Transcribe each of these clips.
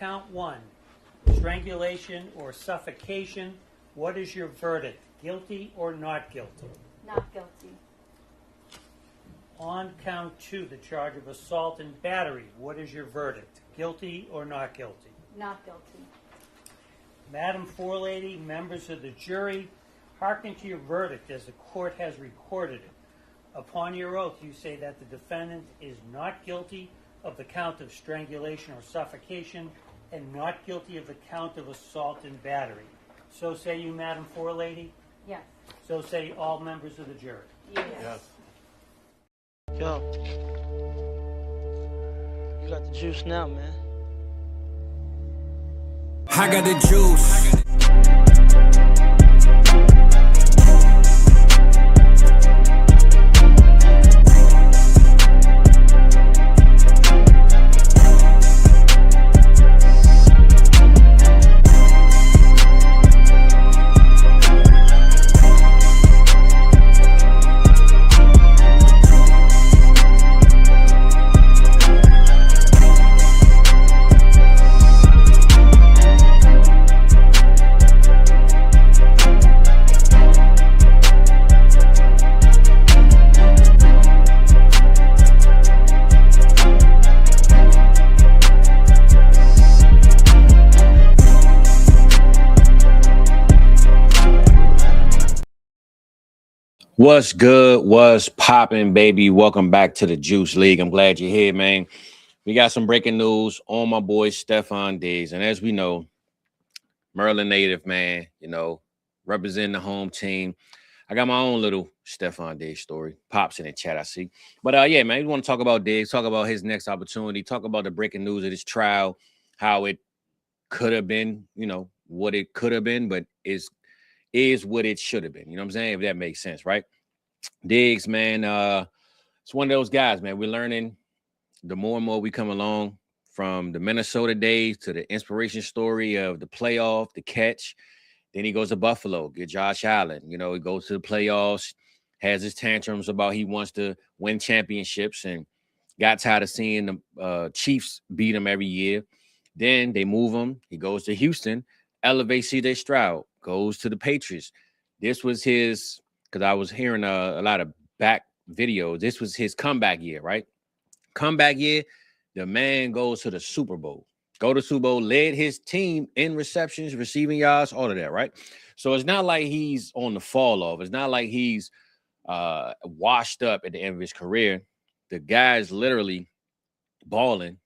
count one, strangulation or suffocation, what is your verdict? Guilty or not guilty? Not guilty. On count two, the charge of assault and battery, what is your verdict? Guilty or not guilty? Not guilty. Madam Forelady, members of the jury, hearken to your verdict as the court has recorded it. Upon your oath, you say that the defendant is not guilty of the count of strangulation or suffocation and not guilty of the count of assault and battery. So say you, Madam Forelady? Yes. So say all members of the jury. Yes. Yo, you got the juice now, man. I got the juice. What's good? What's popping, baby? Welcome back to the Juice League. I'm glad you're here, man. We got some breaking news on my boy Stefon Diggs. And as we know, Maryland native, man, representing the home team. I got my own little Stefon Diggs story. Pops in the chat, I see. But yeah, man, we want to talk about Diggs, talk about his next opportunity, talk about the breaking news of this trial, how it could have been, what it could have been, but is what it should have been. You know what I'm saying? If that makes sense, right? Diggs, man, it's one of those guys, man. We're learning the more and more we come along, from the Minnesota days to the inspiration story of the playoff, the catch. Then he goes to Buffalo, get Josh Allen. He goes to the playoffs, has his tantrums about he wants to win championships and got tired of seeing the Chiefs beat him every year. Then they move him. He goes to Houston, elevates C.J. Stroud, goes to the Patriots. This was his, because I was hearing a lot of back videos. This was his comeback year, right? Comeback year, the man goes to the Super Bowl. Go to Super Bowl, led his team in receptions, receiving yards, all of that, right? So it's not like he's on the fall off. It's not like he's washed up at the end of his career. The guy's literally balling,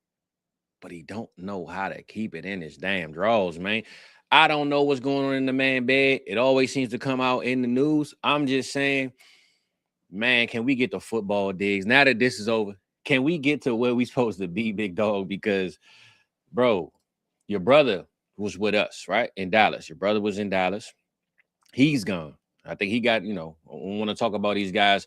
but he don't know how to keep it in his damn drawers, man. I don't know what's going on in the man bed. It always seems to come out in the news. I'm just saying, man, can we get the football, Diggs? Now that this is over, can we get to where we supposed to be, big dog? Because, bro, your brother was with us, right, in Dallas. Your brother was in Dallas. He's gone. I think he got, I don't want to talk about these guys'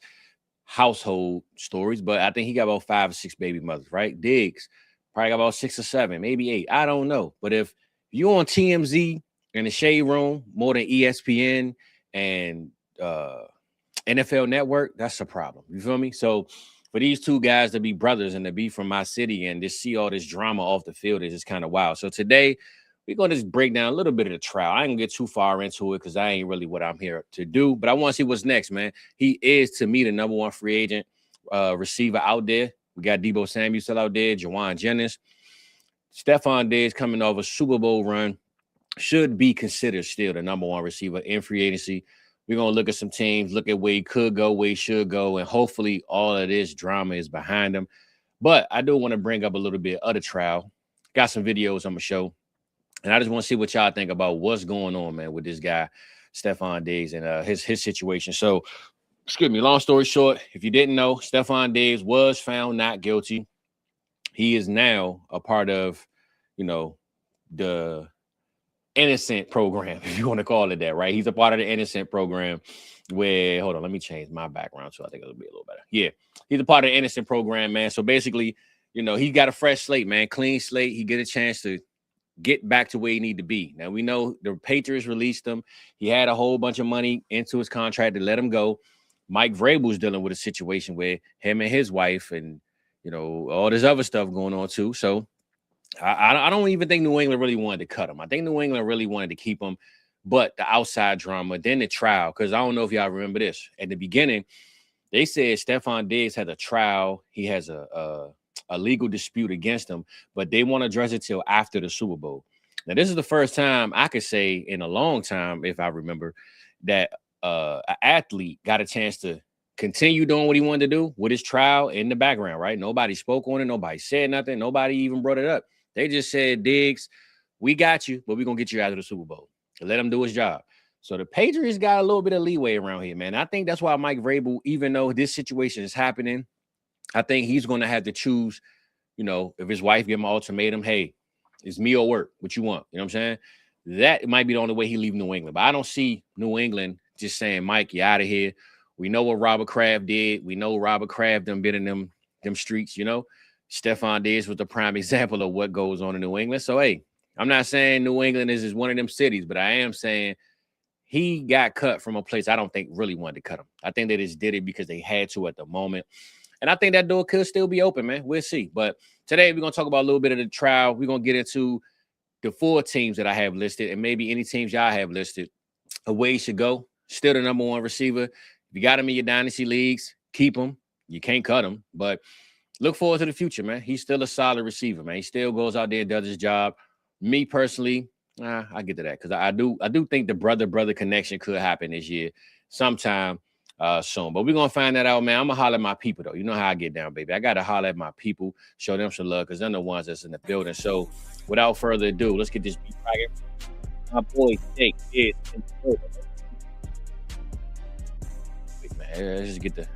household stories, but I think he got about 5 or 6 baby mothers, right? Diggs probably got about 6 or 7, maybe 8. I don't know. But if you on TMZ in the Shade Room more than ESPN and NFL Network, that's a problem. You feel me? So for these two guys to be brothers and to be from my city and just see all this drama off the field is just kind of wild. So today we're going to just break down a little bit of the trial. I ain't gonna get too far into it because I ain't really what I'm here to do, but I want to see what's next, man. He is, to me, the number one free agent receiver out there. We got Deebo Samuel still out there, Jawan Jennings. Stefon Diggs coming off a Super Bowl run, should be considered still the number one receiver in free agency. We're going to look at some teams, look at where he could go, where he should go, and hopefully all of this drama is behind him. But I do want to bring up a little bit of the trial. Got some videos I'm going to show, and I just want to see what y'all think about what's going on, man, with this guy, Stefon Diggs, and his situation. So, excuse me, long story short, if you didn't know, Stefon Diggs was found not guilty. He is now a part of, the innocent program, if you want to call it that, right? He's a part of the innocent program where, hold on, let me change my background so I think it'll be a little better. Yeah, he's a part of the innocent program, man. So basically, he got a fresh slate, man, clean slate. He get a chance to get back to where he need to be. Now, we know the Patriots released him. He had a whole bunch of money into his contract to let him go. Mike Vrabel's dealing with a situation where him and his wife and, all this other stuff going on too. So I don't even think New England really wanted to cut him. I think New England really wanted to keep him, but the outside drama, then the trial, because I don't know if y'all remember this. At the beginning, they said Stefon Diggs had a trial. He has a legal dispute against him, but they want to address it till after the Super Bowl. Now, this is the first time I could say in a long time, if I remember, that an athlete got a chance to continue doing what he wanted to do with his trial in the background, right? Nobody spoke on it. Nobody said nothing. Nobody even brought it up. They just said, Diggs, we got you, but we're going to get you out of the Super Bowl. Let him do his job. So the Patriots got a little bit of leeway around here, man. I think that's why Mike Vrabel, even though this situation is happening, I think he's going to have to choose, if his wife give him an ultimatum, hey, it's me or work, what you want? You know what I'm saying? That might be the only way he leave New England. But I don't see New England just saying, Mike, you're out of here. We know what Robert Kraft did. We know Robert Kraft done been in them streets, Stefon Diggs was the prime example of what goes on in New England. So, hey, I'm not saying New England is one of them cities, but I am saying he got cut from a place I don't think really wanted to cut him. I think they just did it because they had to at the moment. And I think that door could still be open, man. We'll see. But today we're going to talk about a little bit of the trial. We're going to get into the 4 teams that I have listed and maybe any teams y'all have listed of where he should go. Still the number 1 receiver. If you got him in your dynasty leagues, keep him. You can't cut him. But look forward to the future, man. He's still a solid receiver, man. He still goes out there and does his job. Me personally, I get to that because I do think the brother connection could happen this year sometime soon. But we're going to find that out, man. I'm going to holler at my people, though. You know how I get down, baby. I got to holler at my people, show them some love because they're the ones that's in the building. So without further ado, let's get this beat right. My boy Jake is in the building. Wait, man, let's just get the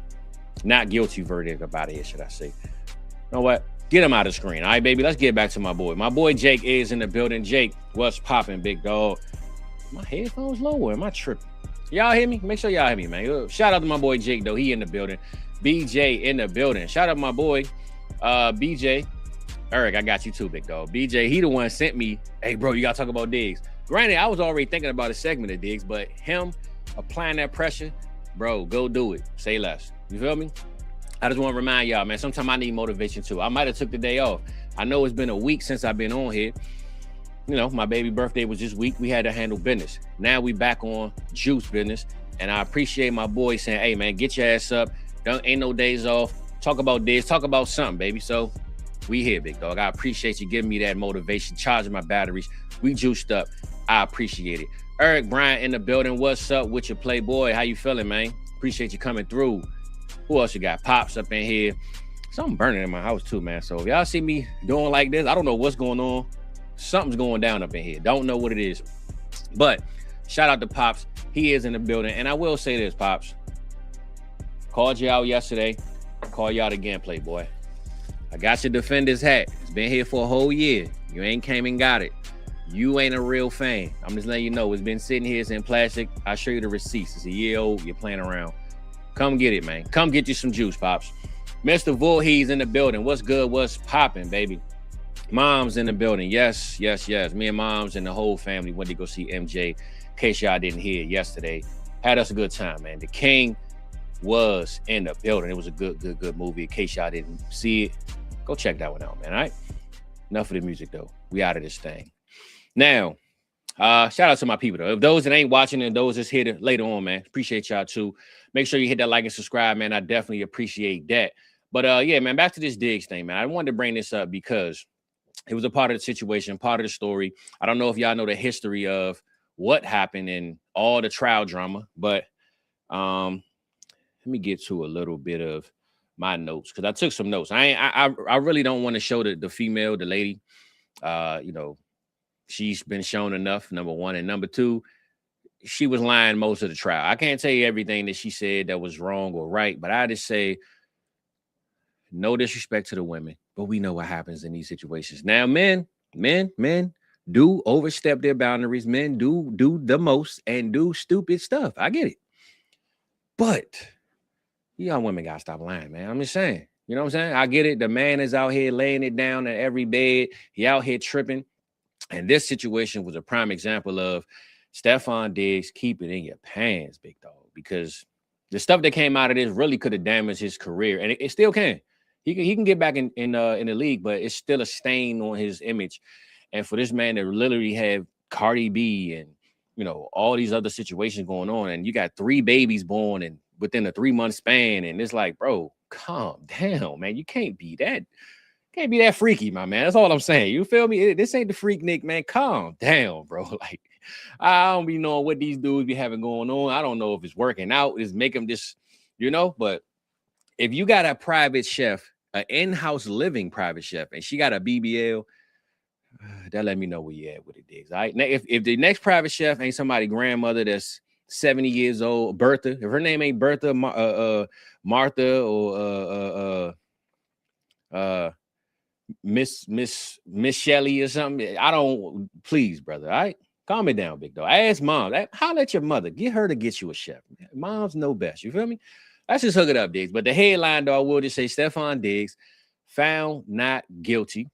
not guilty verdict about it, should I say. You know what? Get him out of the screen. All right, baby, let's get back to my boy. My boy Jake is in the building. Jake, what's popping, big dog? My headphones low or am I tripping? Y'all hear me? Make sure y'all hear me, man. Shout out to my boy Jake, though. He in the building. BJ in the building. Shout out to my boy BJ. Eric, I got you too, big dog. BJ, he the one sent me, hey, bro, you got to talk about Diggs. Granted, I was already thinking about a segment of Diggs, but him applying that pressure, bro, go do it. Say less. You feel me? I just want to remind y'all, man, sometimes I need motivation too. I might have took the day off. I know it's been a week since I've been on here. My baby birthday was this week. We had to handle business. Now we back on juice business. And I appreciate my boy saying, hey, man, get your ass up. Ain't no days off. Talk about this. Talk about something, baby. So we here, big dog. I appreciate you giving me that motivation, charging my batteries. We juiced up. I appreciate it. Eric Bryant in the building. What's up with your playboy? How you feeling, man? Appreciate you coming through. Who else you got? Pops up in here. Something burning in my house too, man. So if y'all see me doing like this, I don't know what's going on. Something's going down up in here. Don't know what it is. But shout out to Pops. He is in the building. And I will say this, Pops. Called you out yesterday. Call you out again, playboy. I got your defender's hat. It's been here for a whole year. You ain't came and got it. You ain't a real fan. I'm just letting you know. It's been sitting here. It's in plastic. I'll show you the receipts. It's a year old. You're playing around. Come get it, man. Come get you some juice, Pops. Mr. Voorhees in the building. What's good? What's popping, baby? Mom's in the building. Yes. Me and Mom's and the whole family went to go see MJ. In case y'all didn't hear it yesterday. Had us a good time, man. The King was in the building. It was a good movie. In case y'all didn't see it, go check that one out, man. All right? Enough of the music, though. We out of this thing. Now, shout out to my people, though. If those that ain't watching and those that's here later on, man, appreciate y'all, too. Make sure you hit that like and subscribe, man. I definitely appreciate that. But, yeah, man, back to this Diggs thing, man. I wanted to bring this up because it was a part of the situation, part of the story. I don't know if y'all know the history of what happened and all the trial drama, but let me get to a little bit of my notes because I took some notes. I really don't want to show the female, the lady. She's been shown enough, number one. And number two, she was lying most of the trial. I can't tell you everything that she said that was wrong or right, but I just say no disrespect to the women, but we know what happens in these situations. Now, men do overstep their boundaries. Men do the most and do stupid stuff. I get it. But y'all women got to stop lying, man. I'm just saying. You know what I'm saying? I get it. The man is out here laying it down at every bed. He out here tripping. And this situation was a prime example of Stefon Diggs, keep it in your pants, big dog, because the stuff that came out of this really could have damaged his career, and it still can. he can get back in the league, but it's still a stain on his image. And for this man to literally have Cardi B and all these other situations going on, and you got 3 babies born and within a 3-month span, and it's like, bro, calm down, man. You can't be that freaky, my man. That's all I'm saying. You feel me? This ain't the Freak Nick, man. Calm down, bro. Like, I don't be knowing what these dudes be having going on. I don't know if it's working out, is make them just, but if you got a private chef, an in-house living private chef, and she got a BBL, that let me know where you at with it, Diggs. All right. Now, if the next private chef ain't somebody grandmother that's 70 years old, Bertha, if her name ain't Bertha, Martha, or Miss Shelley or something, please, brother. All right. Calm it down, big dog. Ask mom. Holler at your mother. Get her to get you a chef. Moms know best. You feel me? Let's just hook it up, Diggs. But the headline, dog, will just say Stefon Diggs found not guilty.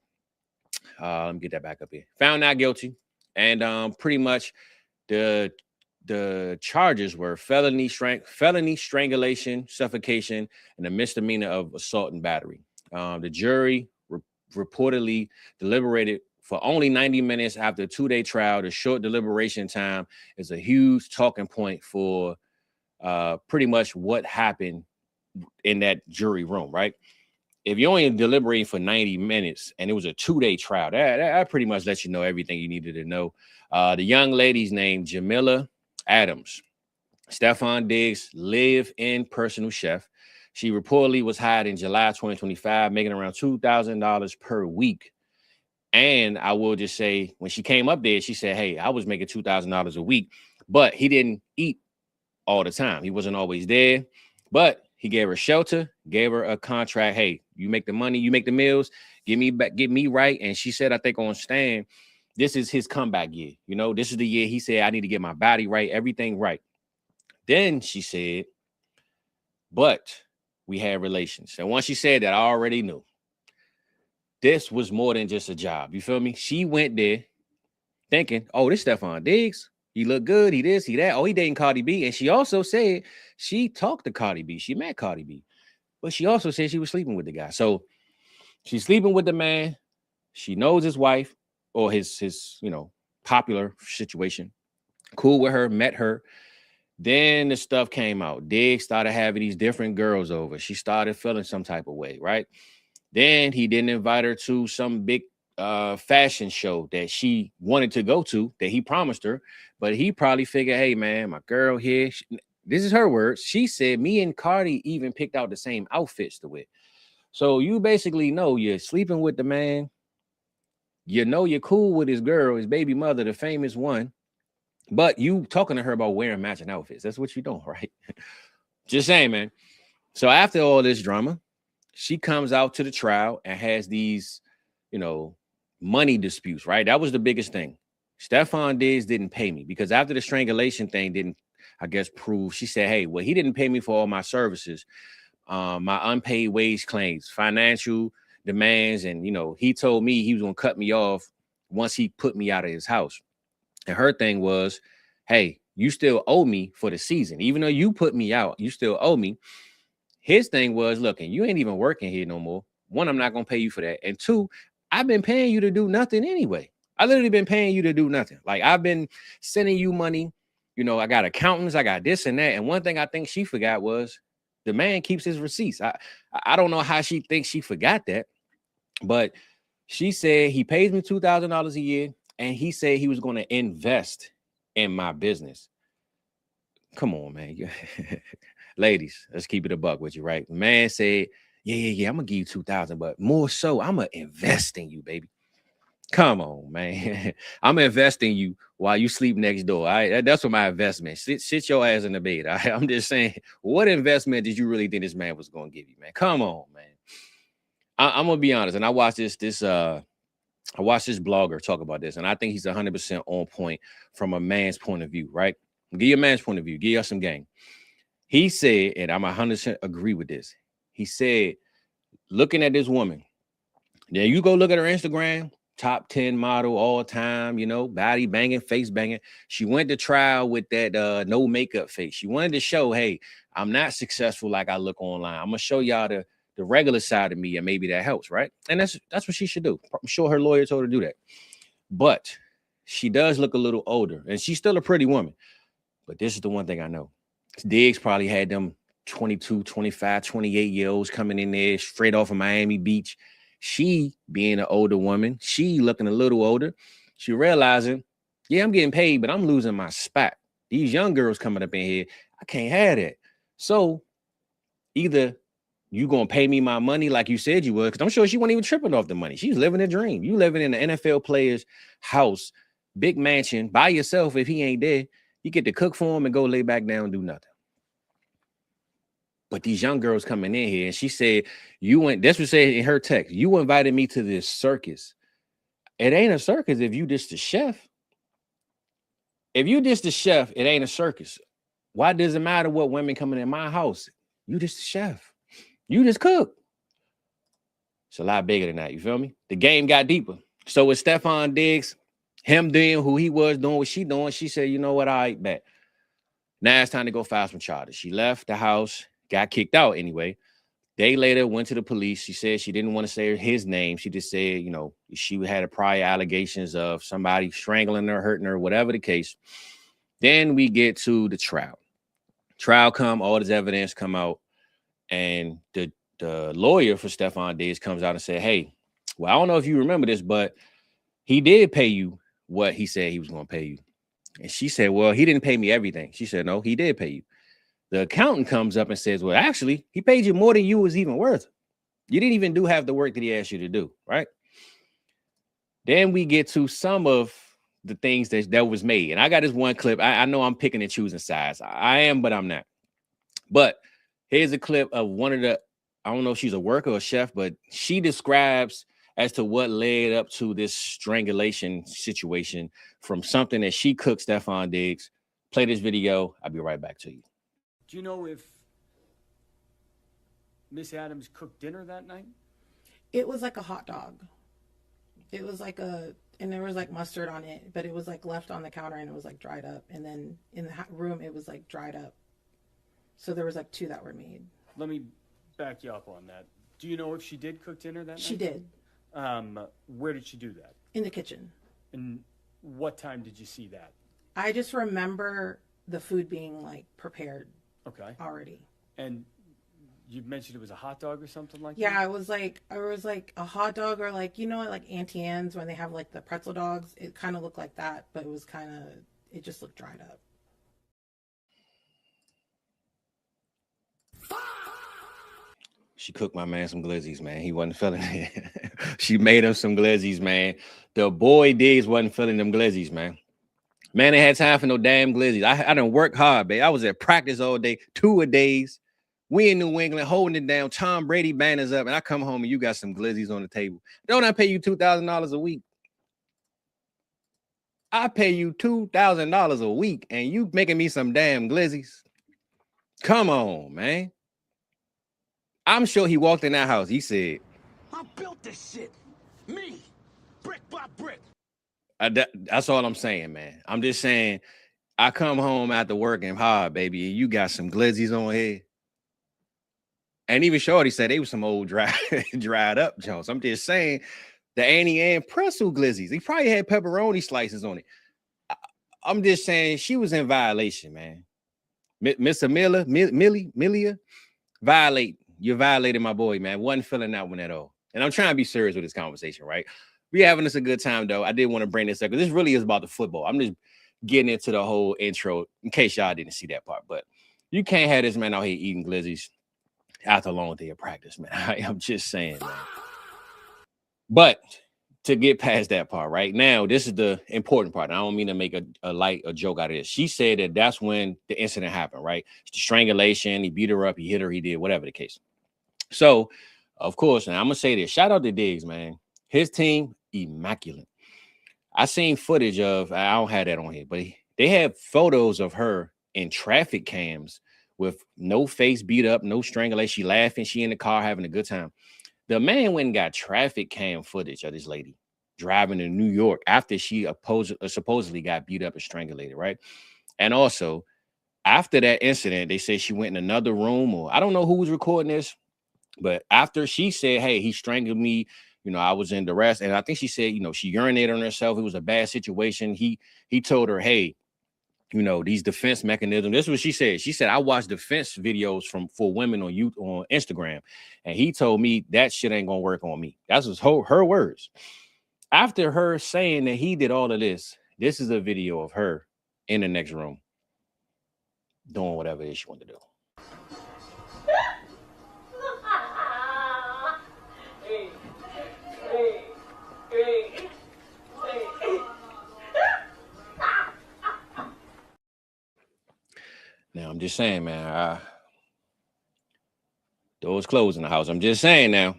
Let me get that back up here. Found not guilty. And pretty much the charges were felony strangulation, suffocation, and a misdemeanor of assault and battery. The jury reportedly deliberated for only 90 minutes after a 2-day trial. The short deliberation time is a huge talking point for pretty much what happened in that jury room, right? If you only deliberating for 90 minutes and it was a 2-day trial, that pretty much lets you know everything you needed to know. The young lady's name, Jamila Adams. Stefon Diggs, live-in personal chef. She reportedly was hired in July 2025, making around $2,000 per week. And I will just say, when she came up there, she said, hey, I was making $2,000 a week, but he didn't eat all the time. He wasn't always there, but he gave her shelter, gave her a contract. Hey, you make the money, you make the meals, get me right. And she said, I think on stand, this is his comeback year. This is the year he said, I need to get my body right, everything right. Then she said, but we had relations. And once she said that, I already knew this was more than just a job. You feel me? She went there thinking, oh, this Stefon Diggs. He look good. He this, he that. Oh, he dating Cardi B. And she also said she talked to Cardi B. She met Cardi B. But she also said she was sleeping with the guy. So she's sleeping with the man. She knows his wife or his popular situation. Cool with her, met her. Then the stuff came out. Diggs started having these different girls over. She started feeling some type of way, right? Then he didn't invite her to some big fashion show that she wanted to go to, that he promised her. But he probably figured, hey, man, my girl here, this is her words. She said, me and Cardi even picked out the same outfits to wear. So you basically know you're sleeping with the man. You're cool with his girl, his baby mother, the famous one. But you talking to her about wearing matching outfits. That's what you're doing, right? Just saying, man. So after all this drama, she comes out to the trial and has these, money disputes, right? That was the biggest thing. Stefon Diggs didn't pay me because after the strangulation thing didn't, I guess, prove, she said, hey, well, he didn't pay me for all my services, my unpaid wage claims, financial demands. And, he told me he was going to cut me off once he put me out of his house. And her thing was, hey, you still owe me for the season. Even though you put me out, you still owe me. His thing was, look, and you ain't even working here no more. One, I'm not going to pay you for that. And two, I've been paying you to do nothing anyway. I literally been paying you to do nothing. Like, I've been sending you money. I got accountants. I got this and that. And one thing I think she forgot was the man keeps his receipts. I don't know how she thinks she forgot that. But she said he pays me $2,000 a year. And he said he was going to invest in my business. Come on, man. Ladies, let's keep it a buck with you, right? The man said, yeah, I'm going to give you $2,000, but more so, I'm going to invest in you, baby. Come on, man. I'm investing you while you sleep next door. All right? That's what my investment. Sit your ass in the bed. All right? I'm just saying, what investment did you really think this man was going to give you, man? Come on, man. I'm going to be honest. And I watched this blogger talk about this, and I think he's 100% on point from a man's point of view, right? Give your man's point of view. Give us some game. He said, and I'm 100% agree with this. He said, looking at this woman, now you go look at her Instagram, top 10 model all time, body banging, face banging. She went to trial with that no makeup face. She wanted to show, hey, I'm not successful like I look online. I'm going to show y'all the regular side of me, and maybe that helps, right? And that's what she should do. I'm sure her lawyer told her to do that. But she does look a little older, and she's still a pretty woman. But this is the one thing I know. Diggs probably had them 22, 25, 28-year-olds coming in there straight off of Miami Beach. She, being an older woman, she looking a little older. She realizing, yeah, I'm getting paid, but I'm losing my spot. These young girls coming up in here, I can't have that. So either you gonna pay me my money like you said you would, because I'm sure she wasn't even tripping off the money. She's living a dream. You living in an NFL player's house, big mansion, by yourself. If he ain't there, you get to cook for him and go lay back down and do nothing. But these young girls coming in here, and she said, that's what said in her text, you invited me to this circus. It ain't a circus if you just the chef. If you just the chef, it ain't a circus. Why does it matter what women coming in my house? You just the chef. You just cook. It's a lot bigger than that. You feel me? The game got deeper. So with Stefon Diggs, him doing who he was, doing what she doing, she said, you know what? All right, bet. Now it's time to go file some charges. She left the house, got kicked out anyway. Day later, went to the police. She said she didn't want to say his name. She just said, you know, she had a prior allegations of somebody strangling her, hurting her, whatever the case. Then we get to the trial. Trial come, all this evidence come out, and the lawyer for Stefon Diggs comes out and said, hey, well, I don't know if you remember this, but he did pay you what he said he was going to pay you. And she said, well, he didn't pay me everything. She said, no, he did pay you. The accountant comes up and says, well, actually, he paid you more than you was even worth. You didn't even do half the work that he asked you to do, right? Then we get to some of the things that was made. And I got this one clip. I know I'm picking and choosing sides. I am, but I'm not. But here's a clip of one of the, I don't know if she's a worker or a chef, but she describes as to what led up to this strangulation situation from something that she cooked Stefon Diggs. Play this video. I'll be right back to you. Do you know if Miss Adams cooked dinner that night? It was like a hot dog. It was like and there was like mustard on it, but it was like left on the counter and it was like dried up. And then in the room, it was like dried up. So there was like 2 that were made. Let me back you up on that. Do you know if she did cook dinner that night? She did. Where did she do that? In the kitchen. And what time did you see that? I just remember the food being like prepared. Okay. Already. And you mentioned it was a hot dog or something like that? Yeah, it was like a hot dog, or like, you know, like Auntie Anne's when they have like the pretzel dogs. It kind of looked like that, but it just looked dried up. She cooked my man some glizzies, man. He wasn't feeling it. She made him some glizzies, man. The boy Diggs wasn't feeling them glizzies, man. Man, they had time for no damn glizzies. I done work hard, babe. I was at practice all day, 2-a-days. We in New England holding it down. Tom Brady banners up, and I come home and you got some glizzies on the table. Don't I pay you $2,000 a week? I pay you $2,000 a week, and you making me some damn glizzies. Come on, man. I'm sure he walked in that house. He said, I built this shit. Me. Brick by brick. That's all I'm saying, man. I'm just saying, I come home after working hard, baby, and you got some glizzies on here. And even Shorty said they was some old dried up Jones. I'm just saying, the Annie Ann pretzel glizzies. He probably had pepperoni slices on it. I'm just saying she was in violation, man. Miss Amelia, you violated my boy, man. Wasn't feeling that one at all. And I'm trying to be serious with this conversation, right? We having us a good time, though. I did want to bring this up because this really is about the football. I'm just getting into the whole intro in case y'all didn't see that part. But you can't have this man out here eating glizzies after a long day of practice, man. I'm just saying, man. But to get past that part, right now, this is the important part. I don't mean to make a joke out of this. She said that that's when the incident happened, right? The strangulation, he beat her up, he hit her, he did whatever the case. So, of course, and I'm going to say this. Shout out to Diggs, man. His team, immaculate. I seen footage of, I don't have that on here, but they have photos of her in traffic cams with no face beat up, no strangulation. She laughing, she in the car having a good time. The man went and got traffic cam footage of this lady driving to New York after she supposedly got beat up and strangulated, right? And also, after that incident, they say she went in another room, or I don't know who was recording this, But after she said, hey, he strangled me, I was in duress. And I think she said, she urinated on herself. It was a bad situation. He told her, hey, these defense mechanisms. This is what she said. She said, I watch defense videos for women on youth on Instagram. And he told me that shit ain't gonna work on me. That's was her words. After her saying that he did all of this is a video of her in the next room doing whatever it is she wanted to do. Now, I'm just saying, man, doors closed in the house. I'm just saying now.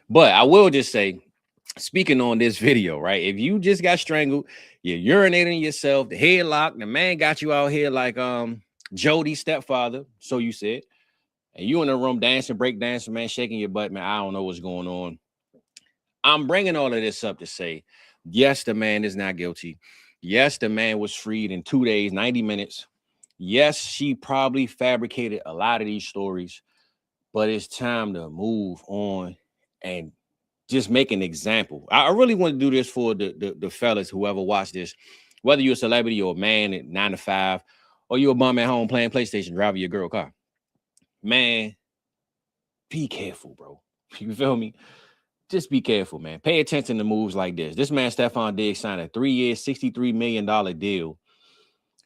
But I will just say, speaking on this video, right? If you just got strangled, you're urinating yourself, the headlock, the man got you out here like Jody's stepfather, so you said, and you in the room dancing, break dancing, man, shaking your butt, man, I don't know what's going on. I'm bringing all of this up to say, yes, the man is not guilty. Yes, the man was freed in 2 days, 90 minutes. Yes, she probably fabricated a lot of these stories, but it's time to move on and just make an example. I really want to do this for the fellas, whoever watch this, whether you're a celebrity or a man at 9 to 5, or you're a bum at home playing PlayStation, driving your girl car. Man, be careful, bro. You feel me? Just be careful, man. Pay attention to moves like this. This man, Stefon Diggs, signed a 3-year, $63 million deal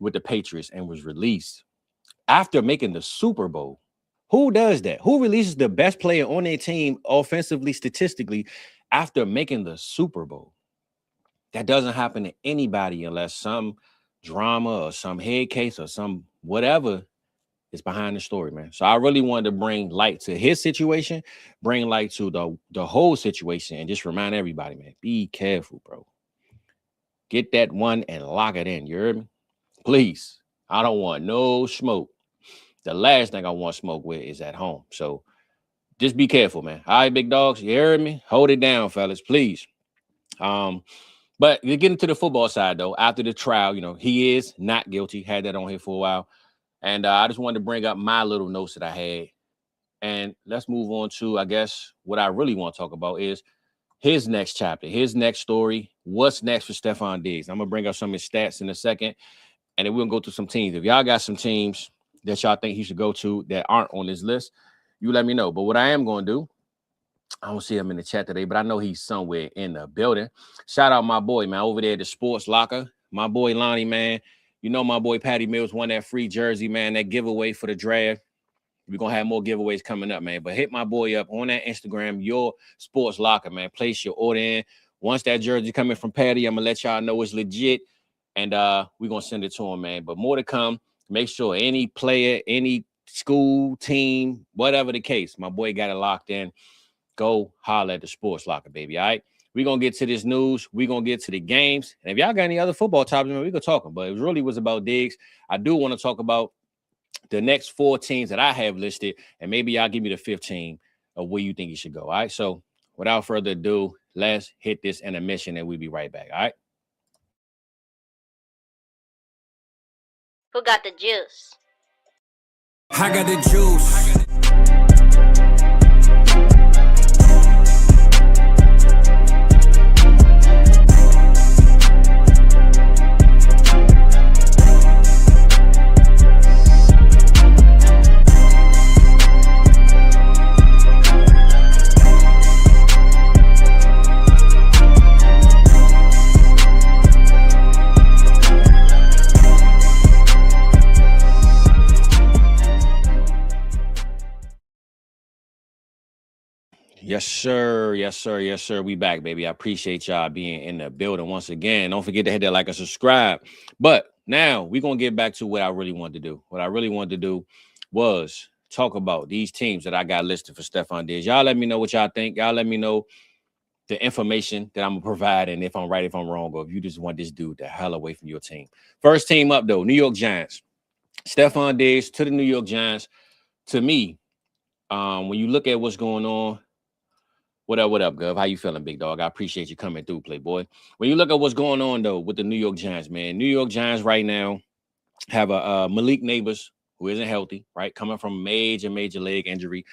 with the Patriots and was released after making the Super Bowl. Who does that? Who releases the best player on their team offensively, statistically, after making the Super Bowl? That doesn't happen to anybody unless some drama or some head case or some whatever is behind the story, man. So I really wanted to bring light to his situation, bring light to the whole situation, and just remind everybody, man, be careful, bro. Get that one and lock it in. You heard me? Please. I don't want no smoke. The last thing I want smoke with is at home. So just be careful, man. All right, big dogs, you heard me? Hold it down, fellas, please. But to get into the football side, though, after the trial, he is not guilty. Had that on here for a while. And I just wanted to bring up my little notes that I had. And let's move on to, I guess, what I really want to talk about is his next chapter, his next story. What's next for Stefon Diggs? I'm going to bring up some of his stats in a second. And then we're going to go through some teams. If y'all got some teams that y'all think he should go to that aren't on this list, you let me know. But what I am going to do, I don't see him in the chat today, but I know he's somewhere in the building. Shout out my boy, man, over there at the Sports Locker. My boy Lonnie, man. You know my boy Patty Mills won that free jersey, man, that giveaway for the draft. We're going to have more giveaways coming up, man. But hit my boy up on that Instagram, your Sports Locker, man. Place your order in. Once that jersey coming from Patty, I'm going to let y'all know it's legit. And we're going to send it to him, man. But more to come. Make sure any player, any school, team, whatever the case, my boy got it locked in. Go holler at the Sports Locker, baby, all right? We're going to get to this news. We're going to get to the games. And if y'all got any other football topics, we can talk them. But it really was about Diggs. I do want to talk about the next 4 teams that I have listed. And maybe y'all give me the 5th team of where you think you should go, all right? So without further ado, let's hit this intermission and we'll be right back, all right? Who got the juice? I got the juice. Yes, sir. Yes, sir. Yes, sir. We back, baby. I appreciate y'all being in the building once again. Don't forget to hit that like and subscribe. But now we're going to get back to what I really wanted to do. What I really wanted to do was talk about these teams that I got listed for Stefon Diggs. Y'all let me know what y'all think. Y'all let me know the information that I'm going to provide and if I'm right, if I'm wrong, or if you just want this dude the hell away from your team. First team up, though, New York Giants. Stefon Diggs to the New York Giants. To me, when you look at what's going on, what up, Gov? How you feeling, big dog? I appreciate you coming through, Playboy. When you look at what's going on, though, with the New York Giants, man, New York Giants right now have a Malik Neighbors who isn't healthy, right? Coming from major leg injury.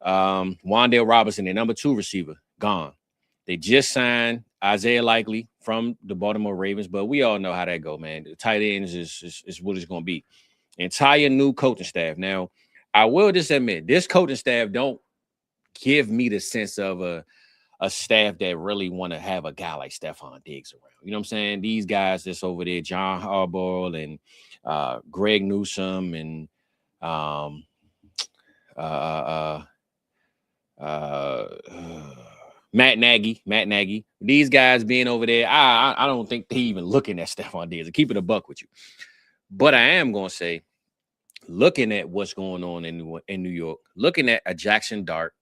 Wandale Robinson, their number 2 receiver, gone. They just signed Isaiah Likely from the Baltimore Ravens, but we all know how that go, man. The tight ends is what it's going to be. Entire new coaching staff. Now, I will just admit, this coaching staff don't give me the sense of a staff that really want to have a guy like Stefon Diggs around. You know what I'm saying? These guys that's over there, John Harbaugh and Greg Newsome and Matt Nagy. These guys being over there, I don't think they even looking at Stefon Diggs. To keep it a buck with you. But I am going to say, looking at what's going on in New York, looking at a Jackson Dart,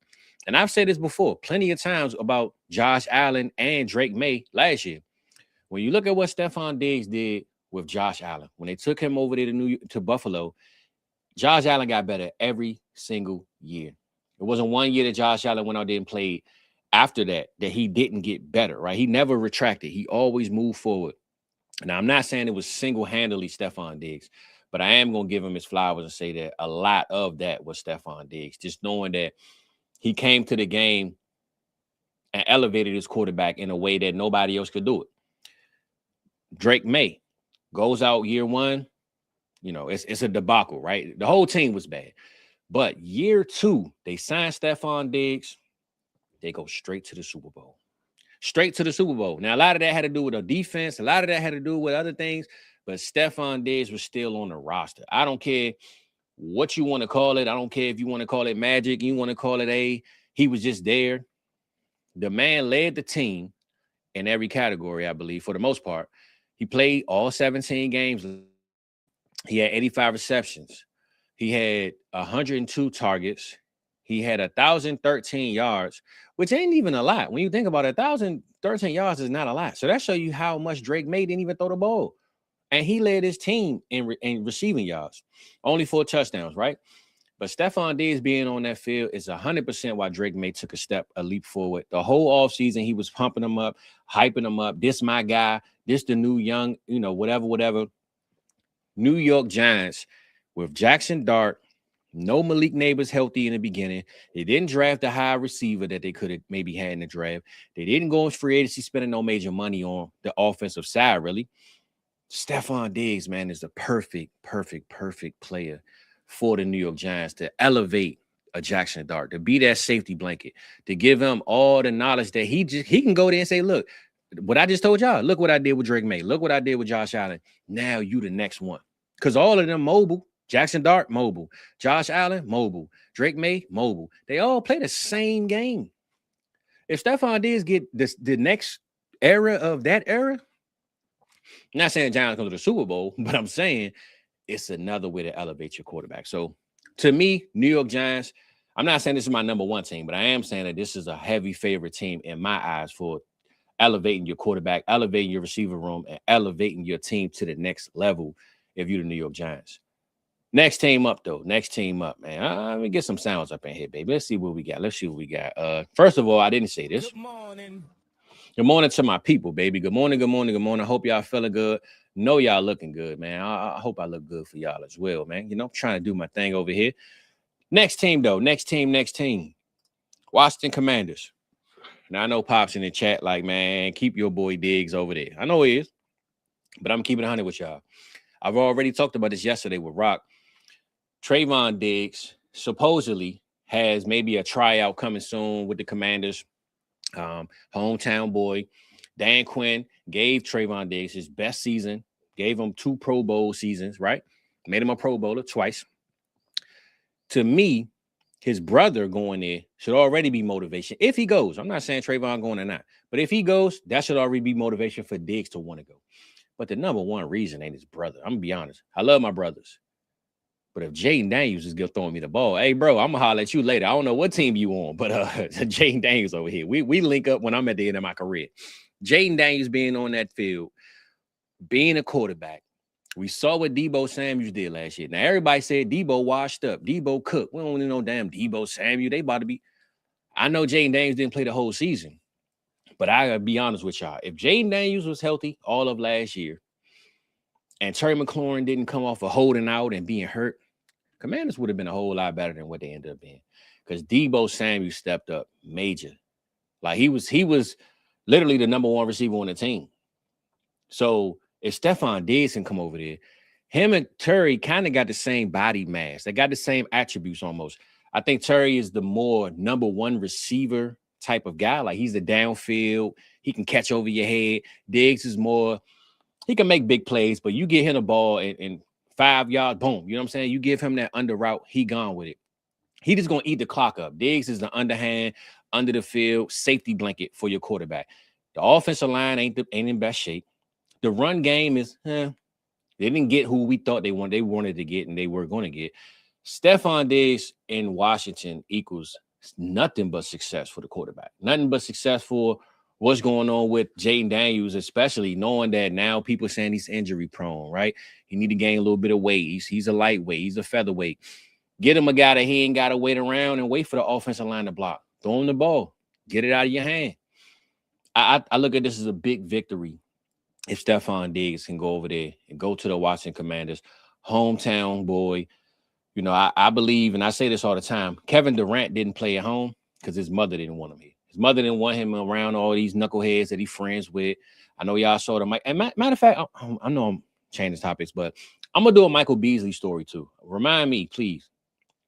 and I've said this before plenty of times about Josh Allen and Drake May last year. When you look at what Stefon Diggs did with Josh Allen, when they took him over there to Buffalo, Josh Allen got better every single year. It wasn't one year that Josh Allen went out there and played after that he didn't get better, right? He never retracted. He always moved forward. Now, I'm not saying it was single-handedly Stefon Diggs, but I am going to give him his flowers and say that a lot of that was Stefon Diggs, just knowing that he came to the game and elevated his quarterback in a way that nobody else could do it. Drake May goes out year 1. You know, it's a debacle, right? The whole team was bad. But year 2, they signed Stefon Diggs. They go straight to the Super Bowl. Straight to the Super Bowl. Now, a lot of that had to do with the defense. A lot of that had to do with other things. But Stefon Diggs was still on the roster. I don't care what you want to call it. I don't care if you want to call it magic. You want to call it he was just there. The man led the team in every category, I believe, for the most part. He played all 17 games. He had 85 receptions. He had 102 targets. He had 1,013 yards, which ain't even a lot. When you think about it, 1,013 yards is not a lot. So that shows you how much Drake May didn't even throw the ball. And he led his team in receiving yards. Only 4 touchdowns, right? But Stefon Diggs being on that field is 100% why Drake May took a leap forward. The whole offseason, he was pumping him up, hyping him up. This my guy. This the new young, whatever. New York Giants with Jackson Dart, no Malik Neighbors healthy in the beginning. They didn't draft a high receiver that they could have maybe had in the draft. They didn't go in free agency spending no major money on the offensive side, really. Stefon Diggs, man, is the perfect player for the New York Giants to elevate a Jackson Dart, to be that safety blanket, to give him all the knowledge that he can go there and say, look, what I just told y'all, look what I did with Drake May. Look what I did with Josh Allen. Now you the next one. Because all of them mobile. Jackson Dart, mobile. Josh Allen, mobile. Drake May, mobile. They all play the same game. If Stefon Diggs get the next era of that era, I'm not saying Giants come to the Super Bowl, but I'm saying it's another way to elevate your quarterback. So to me, New York Giants, I'm not saying this is my number 1 team, but I am saying that this is a heavy favorite team in my eyes for elevating your quarterback, elevating your receiver room, and elevating your team to the next level if you're the New York Giants. Next team up, though. Next team up, man. Let me get some sounds up in here, baby. Let's see what we got. First of all, I didn't say this. Good morning. Good morning to my people, baby. Good morning. I hope y'all feeling good. Know y'all looking good, man. I hope I look good for y'all as well, man. Trying to do my thing over here. Next team, though. Next team. Washington Commanders. Now, I know Pop's in the chat like, man, keep your boy Diggs over there. I know he is, but I'm keeping it 100 with y'all. I've already talked about this yesterday with Rock. Trayvon Diggs supposedly has maybe a tryout coming soon with the Commanders. Hometown boy. Dan Quinn gave Trayvon Diggs his best season, gave him 2 Pro Bowl seasons, right? Made him a Pro Bowler twice. To me, his brother going there should already be motivation. If he goes, I'm not saying Trayvon going or not, but if he goes, that should already be motivation for Diggs to want to go. But the number 1 reason ain't his brother. I'm going to be honest. I love my brothers. But if Jaden Daniels is still throwing me the ball, hey, bro, I'm going to holler at you later. I don't know what team you on, but Jaden Daniels over here. We link up when I'm at the end of my career. Jaden Daniels being on that field, being a quarterback. We saw what Deebo Samuel did last year. Now, everybody said Deebo washed up. Deebo cooked. We don't need no damn Deebo Samuel. They about to be. I know Jaden Daniels didn't play the whole season, but I got to be honest with y'all. If Jaden Daniels was healthy all of last year and Terry McLaurin didn't come off of holding out and being hurt, Commanders would have been a whole lot better than what they ended up being. because Deebo Samuel stepped up major. Like he was literally the number one receiver on the team. So if Stefon Diggs can come over there, him and Terry kind of got the same body mass. They got the same attributes almost. I think Terry is the more number one receiver type of guy. Like he's the downfield. He can catch over your head. Diggs is more, he can make big plays, but you get him the ball in 5 yards, boom. You know what I'm saying? You give him that under route, he gone with it. He just going to eat the clock up. Diggs is the underhand, under the field, safety blanket for your quarterback. The offensive line ain't in best shape. The run game is, they didn't get who we thought they wanted to get and they were going to get. Stefon Diggs in Washington equals nothing but success for the quarterback. Nothing but success for what's going on with Jaden Daniels, especially knowing that now people saying he's injury prone, right? He need to gain a little bit of weight. He's a lightweight. He's a featherweight. Get him a guy that he ain't got to wait around and wait for the offensive line to block. Throw him the ball. Get it out of your hand. I look at this as a big victory if Stefon Diggs can go over there and go to the Washington Commanders, hometown boy. You know, I believe, and I say this all the time, Kevin Durant didn't play at home because his mother didn't want him here. His mother didn't want him around all these knuckleheads that he's friends with. I know y'all saw them. And matter of fact, I know I'm changing topics, but I'm going to do a Michael Beasley story too. Remind me, please.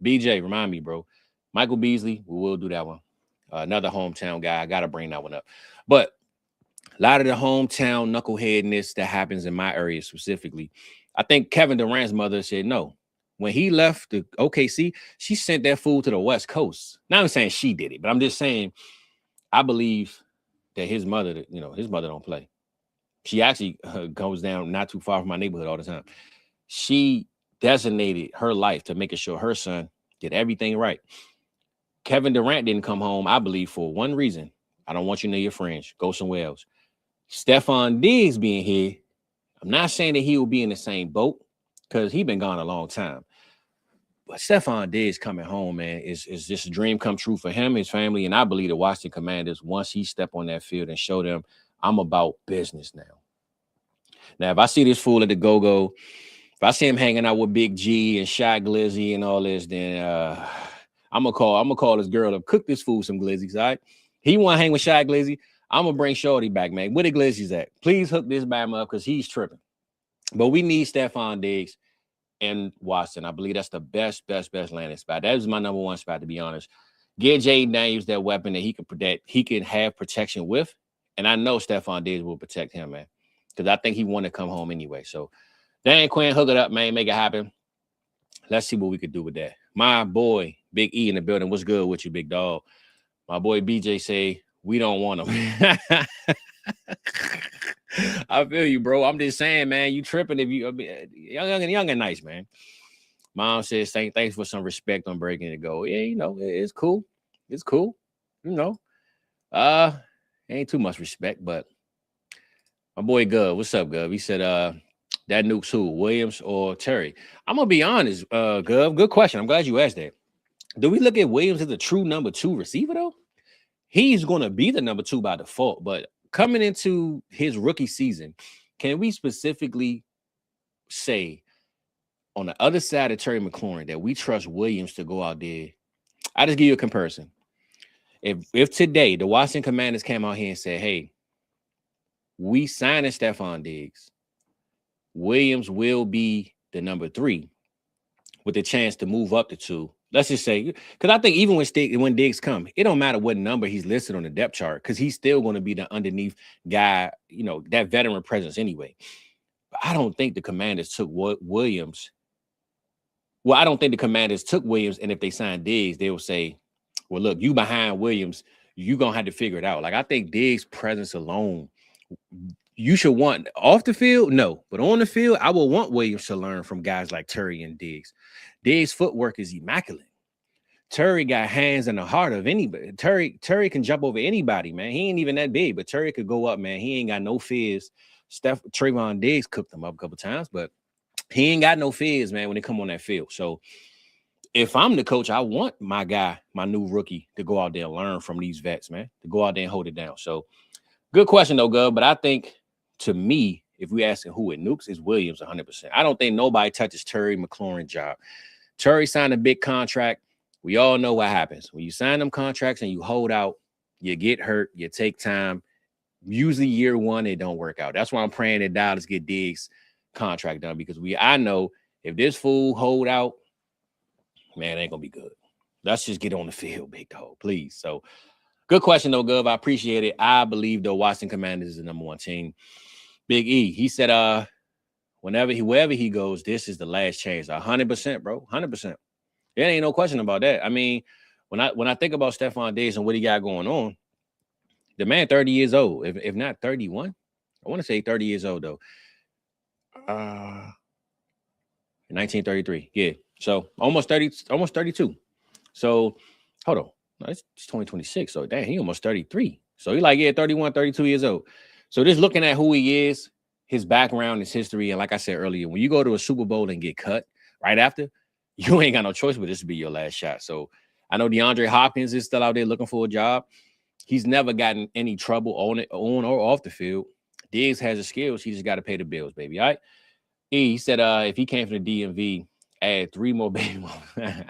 BJ, remind me, bro. Michael Beasley, we will do that one. Another hometown guy. I got to bring that one up. But a lot of the hometown knuckleheadness that happens in my area specifically, I think Kevin Durant's mother said no. When he left the OKC, she sent that fool to the West Coast. Now I'm saying she did it, but I'm just saying I believe that his mother don't play. She actually goes down not too far from my neighborhood all the time. She designated her life to making sure her son did everything right. Kevin Durant didn't come home, I believe, for one reason. I don't want you near your friends. Go somewhere else. Stefon Diggs being here, I'm not saying that he will be in the same boat because he's been gone a long time. But Stefon Diggs coming home, man, is just a dream come true for him, his family, and I believe the Washington Commanders, once he step on that field and show them I'm about business now. Now, if I see this fool at the go-go, if I see him hanging out with Big G and Shy Glizzy and all this, then I'm gonna call this girl up, cook this fool some glizzies, all right? He want to hang with Shy Glizzy. I'm gonna bring Shorty back, man. Where the glizzies at? Please hook this bam up because he's tripping. But we need Stefon Diggs in Washington. I believe that's the best landing spot. That is my number one spot, to be honest. Get Jaden Daniels that weapon that he can have protection with, and I know Stefon Diggs will protect him, man, because I think he want to come home anyway. So, Dan Quinn, hook it up, man. Make it happen. Let's see what we could do with that. My boy, Big E in the building. What's good with you, big dog? My boy BJ say we don't want him. I feel you, bro. I'm just saying, man, you tripping if you young and nice, man. Mom says, thanks for some respect on breaking it go. Yeah, you know, it's cool. It's cool. You know, ain't too much respect, but my boy Gov, what's up, Gov? He said, that nukes who, Williams or Terry? I'm gonna be honest, Gov. Good question. I'm glad you asked that. Do we look at Williams as a true number 2 receiver though? He's gonna be the number 2 by default, but coming into his rookie season, can we specifically say on the other side of Terry McLaurin that we trust Williams to go out there? I'll just give you a comparison. If today the Washington Commanders came out here and said, hey, we signed Stefon Diggs, Williams will be the number 3 with the chance to move up to 2. Let's just say, because I think even when Diggs come, it don't matter what number he's listed on the depth chart because he's still going to be the underneath guy, you know, that veteran presence anyway. But I don't think the Commanders took Williams. Well, I don't think the Commanders took Williams, and if they signed Diggs, they will say, well, look, you behind Williams, you're going to have to figure it out. Like, I think Diggs' presence alone, you should want off the field, no. But on the field, I will want Williams to learn from guys like Terry and Diggs. Diggs' footwork is immaculate. Terry got hands in the heart of anybody. Terry can jump over anybody, man. He ain't even that big, but Terry could go up, man. He ain't got no fears. Trayvon Diggs cooked him up a couple times, but he ain't got no fears, man, when they come on that field. So if I'm the coach, I want my guy, my new rookie, to go out there and learn from these vets, man, to go out there and hold it down. So good question, though, Gov. But I think, to me, if we asking who it nukes, is Williams 100%. I don't think nobody touches Terry McLaurin's job. Terry signed a big contract. We all know what happens. When you sign them contracts and you hold out, you get hurt, you take time. Usually year one, it don't work out. That's why I'm praying that Dallas get Diggs contract done, because I know if this fool hold out, man, it ain't gonna be good. Let's just get on the field, big dog, please. So good question though, Gov. I appreciate it. I believe the Washington Commanders is the number one team. Big E, he said, wherever he goes, this is the last chance. 100%, bro. 100%. There ain't no question about that. I mean, when I think about Stefon Diggs and what he got going on, the man 30 years old, if not 31. I want to say 30 years old though. 1933. Yeah. So almost 30, almost 32. So hold on. No, it's 2026. So dang, he almost 33. So he like, 31, 32 years old. So just looking at who he is, his background, his history, and like I said earlier, when you go to a Super Bowl and get cut right after, you ain't got no choice but this to be your last shot. So I know DeAndre Hopkins is still out there looking for a job. He's never gotten any trouble on or off the field. Diggs has the skills. He just got to pay the bills, baby. All right. He said, if he came from the DMV, add 3 more baby mamas.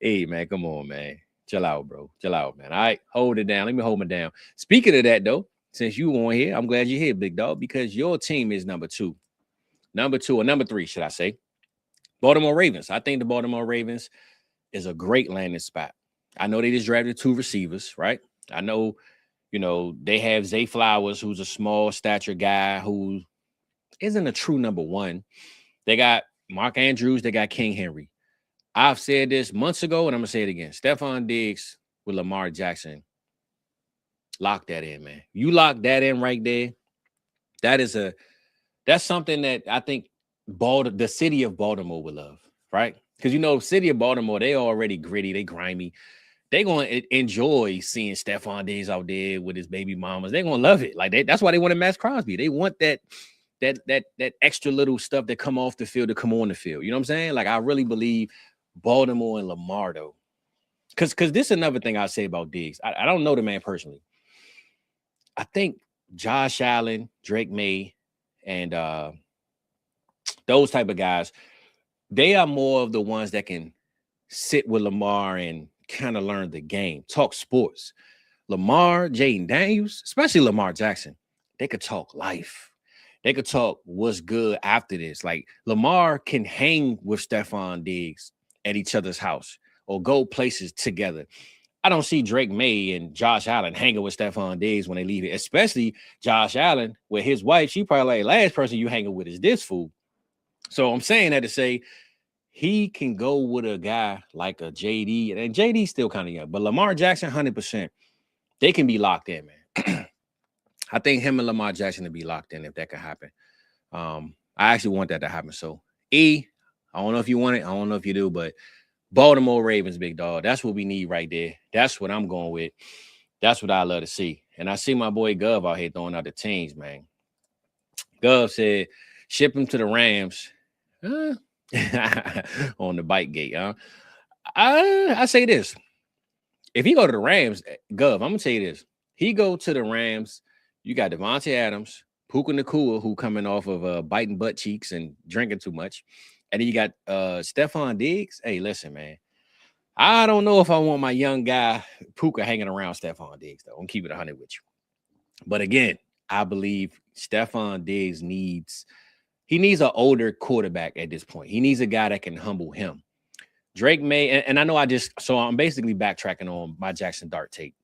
Hey, man, come on, man. Chill out, bro. Chill out, man. All right, hold it down. Let me hold it down. Speaking of that, though, since you on here, I'm glad you're here, big dog, because your team is number 2. Number 2 or number 3, should I say. Baltimore Ravens. I think the Baltimore Ravens is a great landing spot. I know they just drafted 2 receivers, right? I know, they have Zay Flowers, who's a small stature guy who isn't a true number 1. They got Mark Andrews. They got King Henry. I've said this months ago, and I'm going to say it again. Stefon Diggs with Lamar Jackson. Lock that in, man. You lock that in right there. That's something that I think the city of Baltimore would love, right? Because, city of Baltimore, they already gritty. They grimy. They're going to enjoy seeing Stefon Diggs out there with his baby mamas. They're going to love it. Like that's why they want to Max Crosby. They want that extra little stuff that come off the field to come on the field. You know what I'm saying? Like, I really believe Baltimore and Lamar, though. Because this is another thing I say about Diggs. I don't know the man personally. I think Josh Allen, Drake May, and those type of guys, they are more of the ones that can sit with Lamar and kind of learn the game, talk sports. Lamar, Jaden Daniels, especially Lamar Jackson, they could talk life. They could talk what's good after this. Like, Lamar can hang with Stefon Diggs at each other's house or go places together. I don't see Drake May and Josh Allen hanging with Stefon Diggs when they leave it, especially Josh Allen with his wife. She probably like, last person you hanging with is this fool. So I'm saying that to say he can go with a guy like a JD, and JD's still kind of young, but Lamar Jackson, 100%, they can be locked in, man. I think him and Lamar Jackson to be locked in if that could happen. I actually want that to happen. So, I don't know if you want it. I don't know if you do, but Baltimore Ravens, big dog. That's what we need right there. That's what I'm going with. That's what I love to see. And I see my boy Gov out here throwing out the teams, man. Gov said, ship him to the Rams. On the bike gate, huh? I say this. If he go to the Rams, Gov, I'm going to tell you this. He go to the Rams, you got Devontae Adams, Puka Nacua, who coming off of biting butt cheeks and drinking too much. And then you got Stefon Diggs. Hey, listen, man. I don't know if I want my young guy, Puka, hanging around Stefon Diggs, though. I'm going to keep it 100 with you. But again, I believe Stefon Diggs needs an older quarterback at this point. He needs a guy that can humble him. Drake May, and I know I'm basically backtracking on my Jackson Dart tape.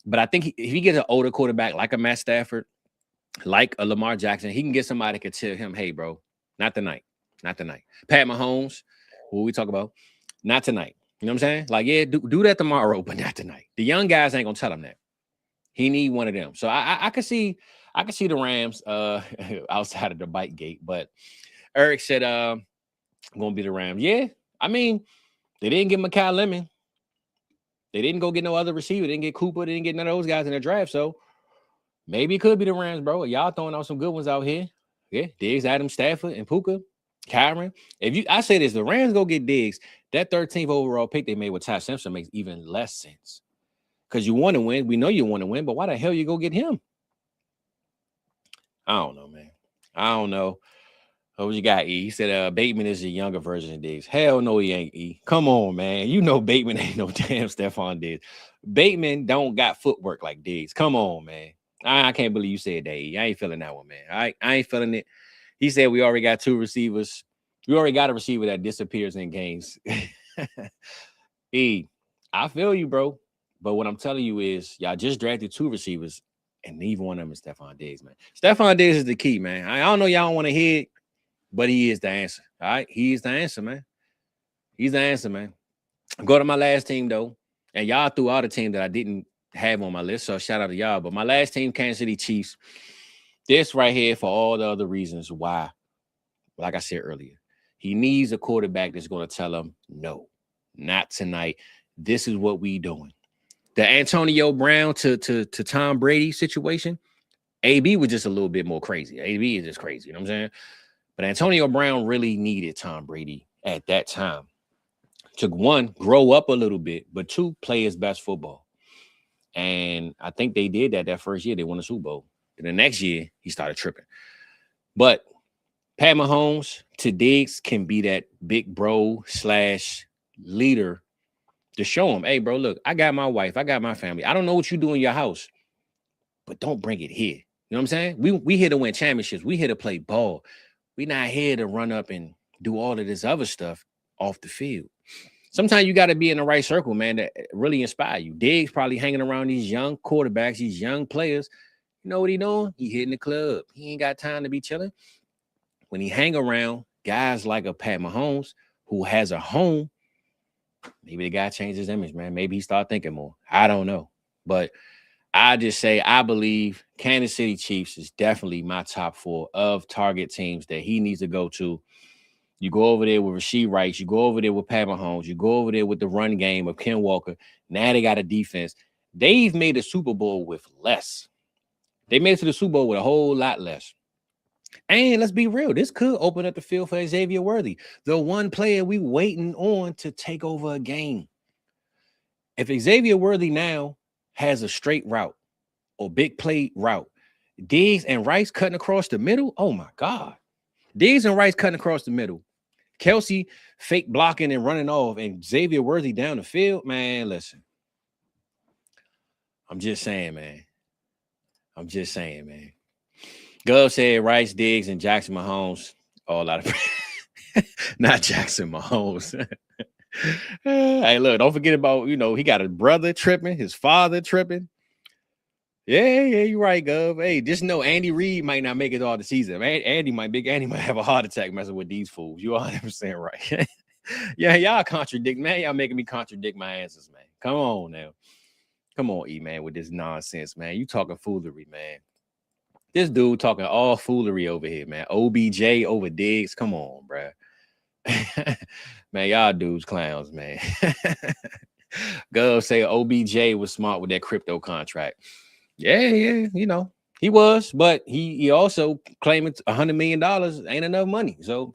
But I think if he gets an older quarterback like a Matt Stafford, like a Lamar Jackson, he can get somebody that can tell him, hey, bro, not tonight. Not tonight. Pat Mahomes, what we talk about, not tonight. You know what I'm saying? Like, yeah, do that tomorrow, but not tonight. The young guys ain't going to tell him that. He need one of them. So I could see the Rams outside of the bike gate. But Eric said, going to be the Rams. Yeah, I mean, they didn't get Mekhi Lemon. They didn't go get no other receiver. They didn't get Cooper. They didn't get none of those guys in the draft. So maybe it could be the Rams, bro. Y'all throwing out some good ones out here. Yeah, Diggs, Adams, Stafford, and Puka, Kyron. I say this, the Rams go get Diggs, that 13th overall pick they made with Ty Simpson makes even less sense. Because you want to win. We know you want to win, but why the hell you go get him? I don't know, man. I don't know. What you got, E? He said Bateman is a younger version of Diggs. Hell no, he ain't, E. Come on, man. You know Bateman ain't no damn Stefon Diggs. Bateman don't got footwork like Diggs. Come on, man. I can't believe you said that, E. I ain't feeling that one, man. I ain't feeling it. He said we already got 2 receivers. We already got a receiver that disappears in games. E, I feel you, bro. But what I'm telling you is y'all just drafted 2 receivers, and neither one of them is Stefon Diggs, man. Stefon Diggs is the key, man. I don't know y'all don't want to hear it, but he is the answer. All right. He is the answer, man. He's the answer, man. Go to my last team, though. And y'all threw out a team that I didn't have on my list. So shout out to y'all. But my last team, Kansas City Chiefs. This right here for all the other reasons why, like I said earlier, he needs a quarterback that's going to tell him, no, not tonight. This is what we doing. The Antonio Brown to Tom Brady situation, AB was just a little bit more crazy. AB is just crazy. You know what I'm saying? But Antonio Brown really needed Tom Brady at that time to, 1, grow up a little bit, but 2, play his best football. And I think they did that first year. They won the Super Bowl. And the next year, he started tripping. But Pat Mahomes to Diggs can be that big bro / leader to show him, hey, bro, look, I got my wife. I got my family. I don't know what you do in your house, but don't bring it here. You know what I'm saying? We here to win championships. We here to play ball. We're not here to run up and do all of this other stuff off the field. Sometimes you got to be in the right circle, man, that really inspire you. Diggs probably hanging around these young quarterbacks, these young players. You know what he doing? He hitting the club. He ain't got time to be chilling. When he hang around guys like a Pat Mahomes who has a home, maybe the guy changed his image, man. Maybe he start thinking more. I don't know. But I just say I believe Kansas City Chiefs is definitely my top 4 of target teams that he needs to go to. You go over there with Rashee Rice. You go over there with Pat Mahomes. You go over there with the run game of Ken Walker. Now they got a defense. They've made a Super Bowl with less. They made it to the Super Bowl with a whole lot less. And let's be real, this could open up the field for Xavier Worthy, the one player we waiting on to take over a game. If Xavier Worthy now has a straight route or big play route, Diggs and Rice cutting across the middle, oh my God. Diggs and Rice cutting across the middle. Kelsey fake blocking and running off, and Xavier Worthy down the field, man, listen. I'm just saying, man. Gov said Rice, Diggs, and Jackson Mahomes all out of not Jackson Mahomes. Hey, look, don't forget about, he got a brother tripping, his father tripping. Yeah, you're right, Gov. Hey, just know Andy Reid might not make it all the season. Man, Andy might have a heart attack messing with these fools. You're 100% right. Yeah, y'all contradict, man. Y'all making me contradict my answers, man. Come on now. Come on, E, man, with this nonsense, man. You talking foolery, man. This dude talking all foolery over here, man. OBJ over Diggs. Come on, bro. Man, y'all dudes clowns, man. Gov say OBJ was smart with that crypto contract. Yeah, he was, but he also claiming $100 million ain't enough money. So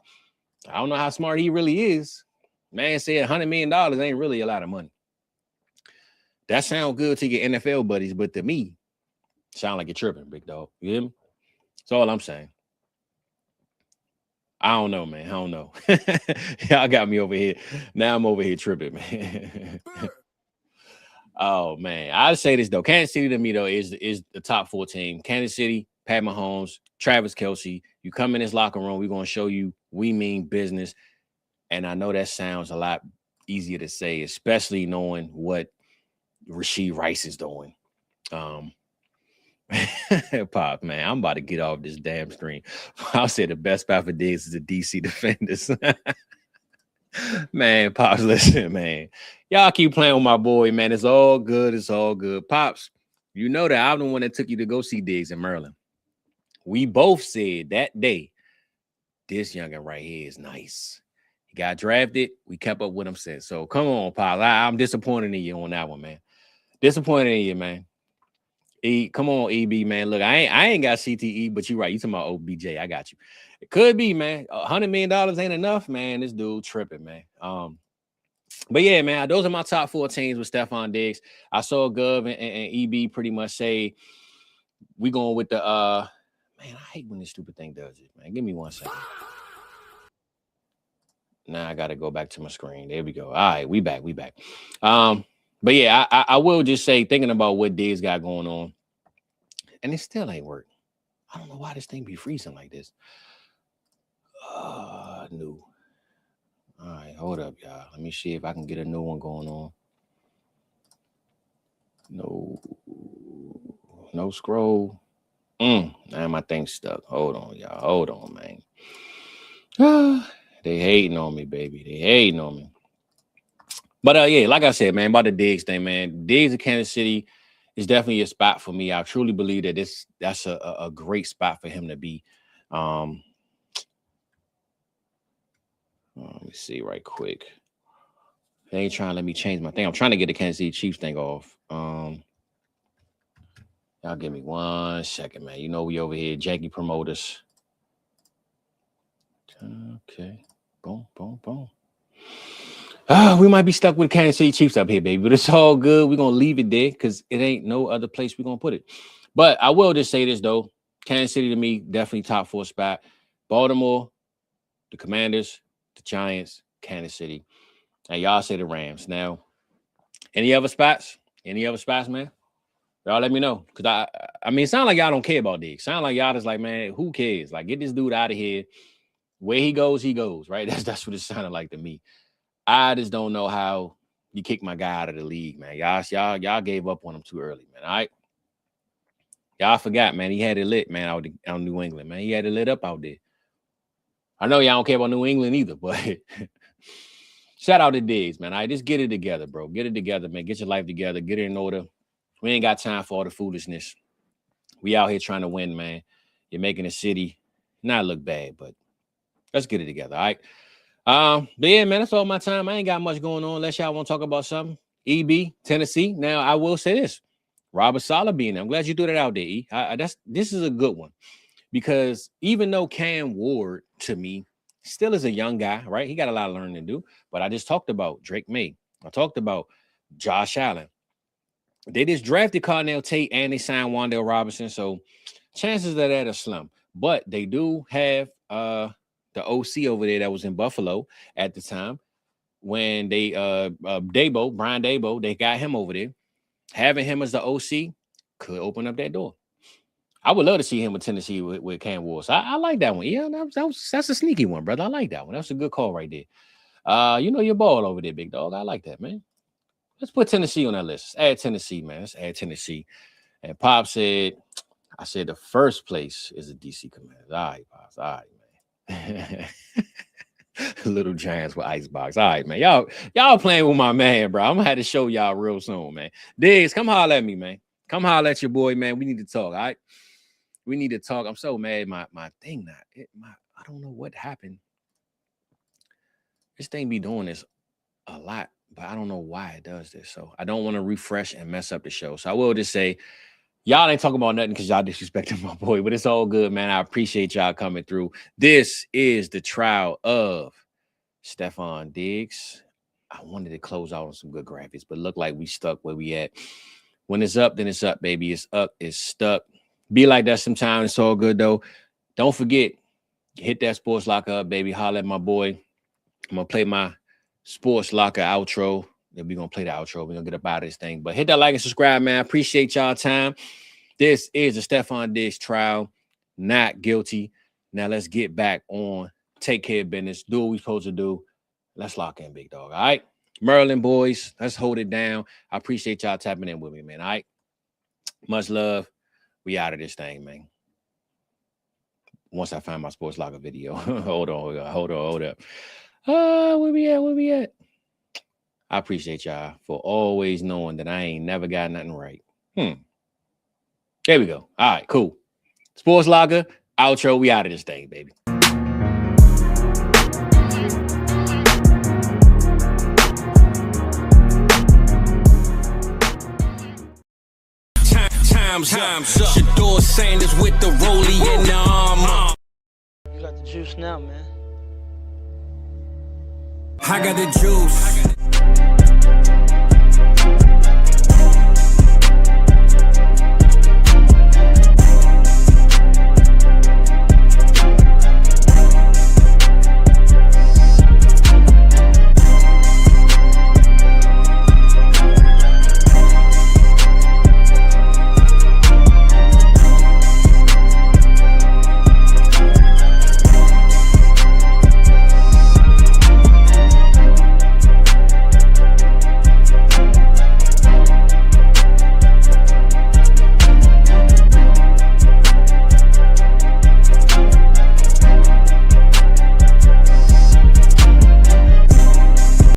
I don't know how smart he really is. Man said $100 million ain't really a lot of money. That sounds good to your NFL buddies, but to me, sound like you're tripping, big dog. You hear me? That's all I'm saying. I don't know, man. I don't know. Y'all got me over here. Now I'm over here tripping, man. Oh, man. I'll say this, though. Kansas City, to me, though, is the top 4 team. Kansas City, Pat Mahomes, Travis Kelce. You come in this locker room, we're going to show you we mean business. And I know that sounds a lot easier to say, especially knowing what Rashee Rice is doing. Pop, man, I'm about to get off this damn screen. I'll say the best spot for Diggs is the DC defenders. Man, Pops, listen, man. Y'all keep playing with my boy, man. It's all good. It's all good. Pops, you know that I'm the one that took you to go see Diggs in Maryland. We both said that day, this youngin' right here is nice. He got drafted. We kept up with him since. So come on, Pops. I'm disappointed in you on that one, man. Disappointed in you, man. Come on, EB, man. Look, I ain't got CTE, but you're right. You talking about OBJ. I got you. It could be, man. $100 million ain't enough, man. This dude tripping, man. But yeah, man, those are my top 4 teams with Stefon Diggs. I saw Gov and EB pretty much say we going with the man. I hate when this stupid thing does it, man. Give me 1 second. Now I got to go back to my screen. There we go. All right, we back. But yeah, I will just say, thinking about what Diggs got going on, and it still ain't work. I don't know why this thing be freezing like this. New. All right, hold up, y'all. Let me see if I can get a new one going on. No scroll. Now my thing's stuck. Hold on, y'all. Hold on, man. They hating on me, baby. They hating on me. But yeah, like I said, man, about the Diggs thing, man. Diggs in Kansas City is definitely a spot for me. I truly believe that that's a great spot for him to be. Let me see right quick. They ain't trying to let me change my thing. I'm trying to get the Kansas City Chiefs thing off. Y'all give me 1 second, man. You know we over here, janky promoters. Okay. Boom, boom, boom. We might be stuck with Kansas City Chiefs up here, baby, but it's all good. We're going to leave it there because it ain't no other place we're going to put it. But I will just say this, though. Kansas City, to me, definitely top 4 spot. Baltimore, the Commanders, the Giants, Kansas City. And y'all say the Rams. Now, any other spots? Any other spots, man? Y'all let me know. Because, I mean, it sounds like y'all don't care about Diggs. Sound like y'all just like, man, who cares? Like, get this dude out of here. Where he goes, right? That's what it sounded like to me. I just don't know how you kick my guy out of the league, man. Y'all gave up on him too early, man. All right. Y'all forgot, man. He had it lit, man, out New England, man. He had it lit up out there. I know y'all don't care about New England either, but shout out to Diggs, man. All right, just get it together, bro. Get it together, man. Get your life together. Get it in order. We ain't got time for all the foolishness. We out here trying to win, man. You're making the city not look bad, but let's get it together, all right? But yeah, man, that's all my time. I ain't got much going on unless y'all want to talk about something. EB, Tennessee. Now, I will say this. Robert Saleh being there. I'm glad you threw that out there, E. This is a good one. Because even though Cam Ward, to me, still is a young guy, right? He got a lot of learning to do. But I just talked about Drake May. I talked about Josh Allen. They just drafted Cardell Tate and they signed Wan'Dale Robinson. So chances of that are slim. But they do have the OC over there that was in Buffalo at the time when they Brian Dabo, they got him over there. Having him as the OC could open up that door. I would love to see him with Tennessee with Cam Ward. So I like that one. Yeah, that's a sneaky one, brother. I like that one. That's a good call right there. You know your ball over there, big dog. I like that, man. Let's put Tennessee on that list. Let's add Tennessee, man. Let's add Tennessee. And Pop said, I said the first place is the DC Commanders. All right, Pops. All right, man. Little Giants with Icebox. All right, man. Y'all playing with my man, bro. I'm gonna have to show y'all real soon, man. Diggs, come holler at me, man. Come holler at your boy, man. We need to talk. All right. We need to talk. I'm so mad. My thing I don't know what happened. This thing be doing this a lot, but I don't know why it does this. So I don't want to refresh and mess up the show. So I will just say, y'all ain't talking about nothing because y'all disrespecting my boy, but it's all good, man. I appreciate y'all coming through. This is the trial of Stefon Diggs. I wanted to close out on some good graphics, but look like we stuck where we at. When it's up, then it's up, baby. It's up, it's stuck. Be like that sometimes. It's all good, though. Don't forget, hit that Sports Locker up, baby. Holler at my boy. I'm going to play my Sports Locker outro. Then we're going to play the outro. We're going to get up out of this thing. But hit that like and subscribe, man. Appreciate y'all time. This is the Stefon Diggs trial. Not guilty. Now let's get back on. Take care of business. Do what we're supposed to do. Let's lock in, big dog. All right? Maryland boys, let's hold it down. I appreciate y'all tapping in with me, man. All right? Much love. We out of this thing, man. Once I find my Sports Locker video. Hold up. Where we at? I appreciate y'all for always knowing that I ain't never got nothing right. There we go. All right, cool. Sports Locker, outro. We out of this thing, baby. Time's up. Shador Sanders with the rollie in the armor. You got the juice now, man. I got the juice.